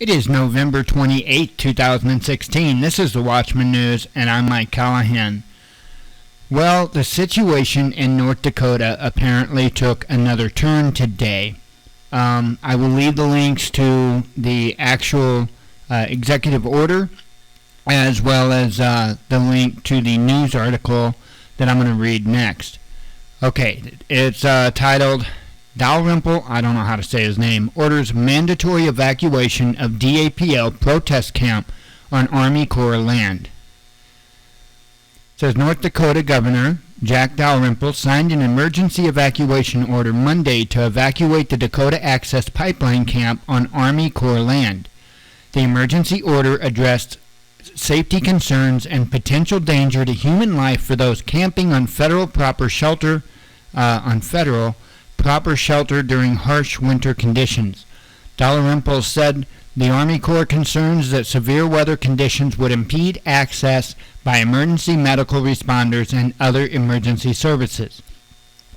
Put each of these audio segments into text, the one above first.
It is November 28, 2016. This is the Watchman News, and I'm Mike Callahan. Well, the situation in North Dakota apparently took another turn today. I will leave the links to the actual executive order, as well as the link to the news article that I'm going to read next. Okay, it's titled, Dalrymple, I don't know how to say his name, orders mandatory evacuation of DAPL protest camp on Army Corps land. It says North Dakota Governor Jack Dalrymple signed an emergency evacuation order Monday to evacuate the Dakota Access Pipeline camp on Army Corps land. The emergency order addressed safety concerns and potential danger to human life for those camping on federal proper shelter during harsh winter conditions. Dalrymple said the Army Corps concerns that severe weather conditions would impede access by emergency medical responders and other emergency services.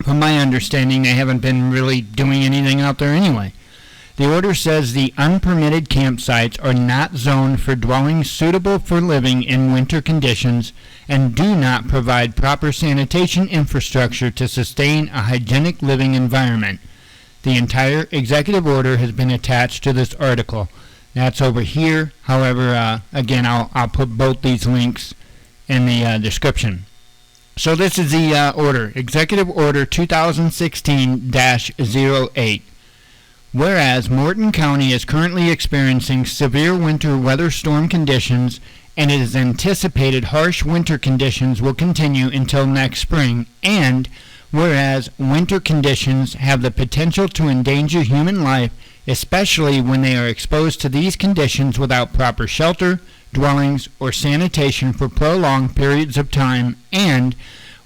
From my understanding, they haven't been really doing anything out there anyway. The order says the unpermitted campsites are not zoned for dwellings suitable for living in winter conditions and do not provide proper sanitation infrastructure to sustain a hygienic living environment. The entire executive order has been attached to this article. That's over here. However, again, I'll put both these links in the description. So this is the order, Executive Order 2016-08. Whereas Morton County is currently experiencing severe winter weather storm conditions and it is anticipated harsh winter conditions will continue until next spring, and whereas winter conditions have the potential to endanger human life, especially when they are exposed to these conditions without proper shelter, dwellings, or sanitation for prolonged periods of time, and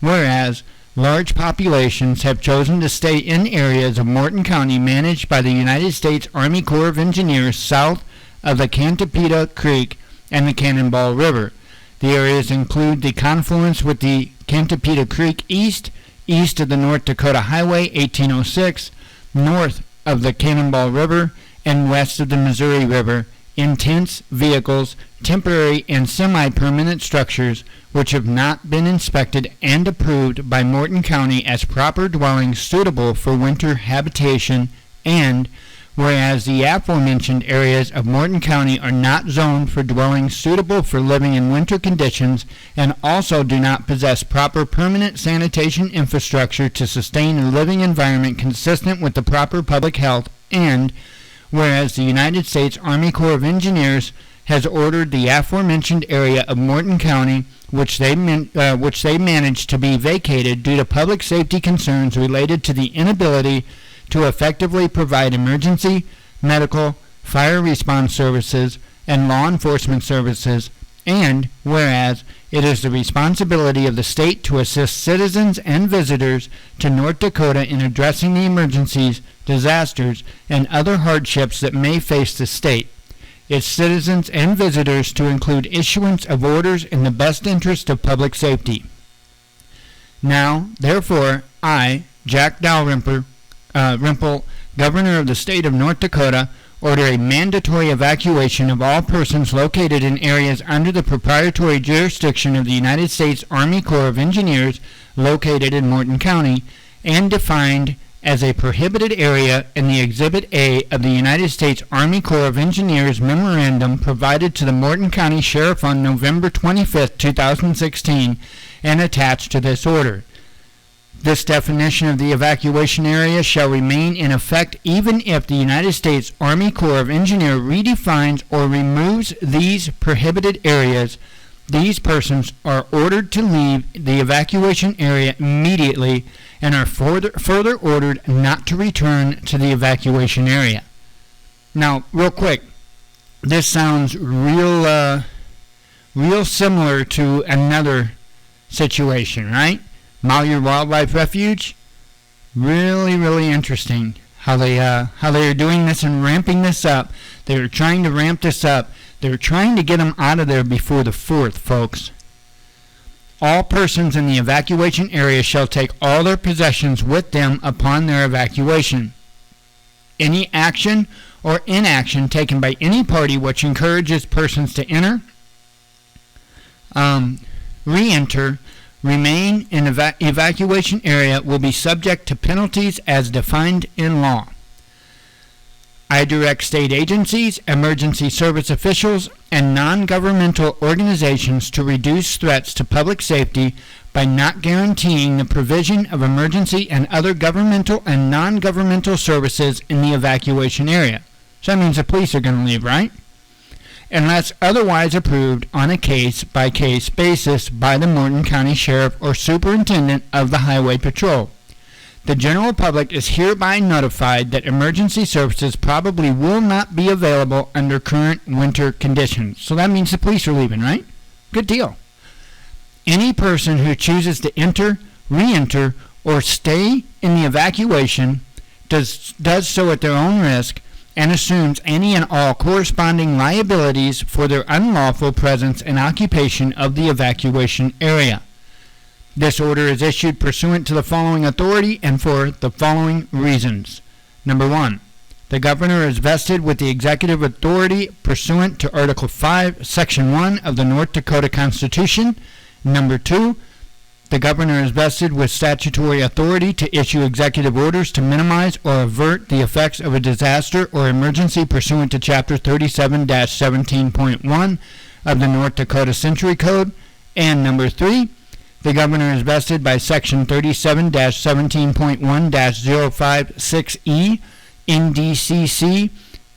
whereas large populations have chosen to stay in areas of Morton County managed by the United States Army Corps of Engineers south of the Cantopita Creek and the Cannonball River. The areas include the confluence with the Cantopita Creek east of the North Dakota Highway 1806, north of the Cannonball River, and west of the Missouri River, in tents, vehicles, temporary and semi-permanent structures which have not been inspected and approved by Morton County as proper dwellings suitable for winter habitation, and whereas the aforementioned areas of Morton County are not zoned for dwellings suitable for living in winter conditions and also do not possess proper permanent sanitation infrastructure to sustain a living environment consistent with the proper public health, and whereas the United States Army Corps of Engineers has ordered the aforementioned area of Morton County, which they managed to be vacated due to public safety concerns related to the inability to effectively provide emergency, medical, fire response services, and law enforcement services, and whereas it is the responsibility of the state to assist citizens and visitors to North Dakota in addressing the emergencies, disasters, and other hardships that may face the state, its citizens and visitors to include issuance of orders in the best interest of public safety. Now, therefore, I, Jack Dalrymple, Governor of the State of North Dakota, order a mandatory evacuation of all persons located in areas under the proprietary jurisdiction of the United States Army Corps of Engineers located in Morton County and defined as a prohibited area in the Exhibit A of the United States Army Corps of Engineers memorandum provided to the Morton County Sheriff on November 25, 2016, and attached to this order. This definition of the evacuation area shall remain in effect even if the United States Army Corps of Engineers redefines or removes these prohibited areas. These persons are ordered to leave the evacuation area immediately and are further ordered not to return to the evacuation area. Now, real quick, this sounds real similar to another situation, right? Malheur Wildlife Refuge, really interesting how they are doing this and ramping this up. They are trying to ramp this up. They're trying to get them out of there before the 4th, folks. All persons in the evacuation area shall take all their possessions with them upon their evacuation. Any action or inaction taken by any party which encourages persons to enter, re-enter, remain in evacuation area will be subject to penalties as defined in law. I direct state agencies, emergency service officials, and non-governmental organizations to reduce threats to public safety by not guaranteeing the provision of emergency and other governmental and non-governmental services in the evacuation area. So that means the police are going to leave, right? Unless otherwise approved on a case-by-case basis by the Morton County Sheriff or Superintendent of the Highway Patrol. The general public is hereby notified that emergency services probably will not be available under current winter conditions. So that means the police are leaving, right? Good deal. Any person who chooses to enter, re-enter, or stay in the evacuation does so at their own risk and assumes any and all corresponding liabilities for their unlawful presence and occupation of the evacuation area. This order is issued pursuant to the following authority and for the following reasons. Number 1, the governor is vested with the executive authority pursuant to Article 5, Section 1 of the North Dakota Constitution. Number 2, the governor is vested with statutory authority to issue executive orders to minimize or avert the effects of a disaster or emergency pursuant to Chapter 37-17.1 of the North Dakota Century Code. And number 3, the governor is vested by Section 37-17.1-056E NDCC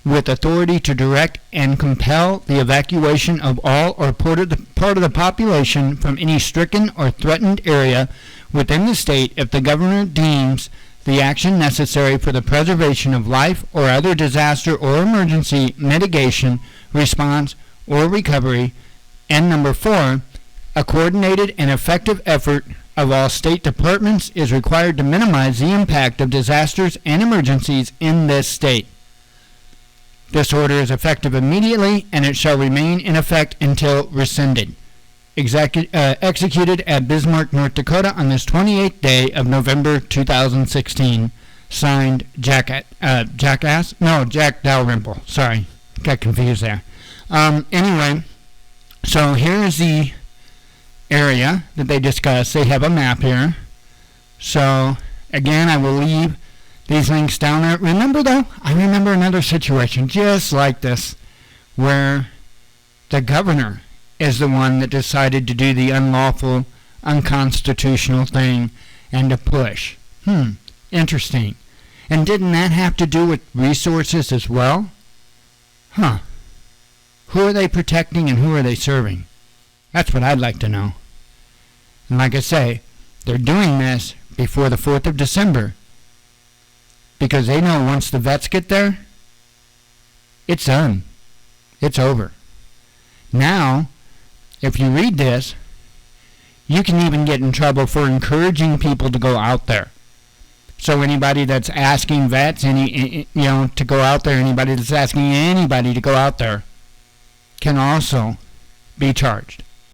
with authority to direct and compel the evacuation of all or part of the population from any stricken or threatened area within the state if the governor deems the action necessary for the preservation of life or other disaster or emergency mitigation, response, or recovery. And number 4, a coordinated and effective effort of all state departments is required to minimize the impact of disasters and emergencies in this state. This order is effective immediately, and it shall remain in effect until rescinded. Executed at Bismarck, North Dakota on this 28th day of November 2016. Signed, Jack Dalrymple. Sorry, got confused there. Anyway, so here is the area that they discuss. They have a map here. So, again, I will leave these links down there. Remember, though, I remember another situation just like this where the governor is the one that decided to do the unlawful, unconstitutional thing and to push. Interesting. And didn't that have to do with resources as well? Who are they protecting and who are they serving? That's what I'd like to know. And like I say, they're doing this before the 4th of December because they know once the vets get there, it's done. It's over. Now, if you read this, you can even get in trouble for encouraging people to go out there. So anybody that's asking vets to go out there, anybody that's asking anybody to go out there can also be charged.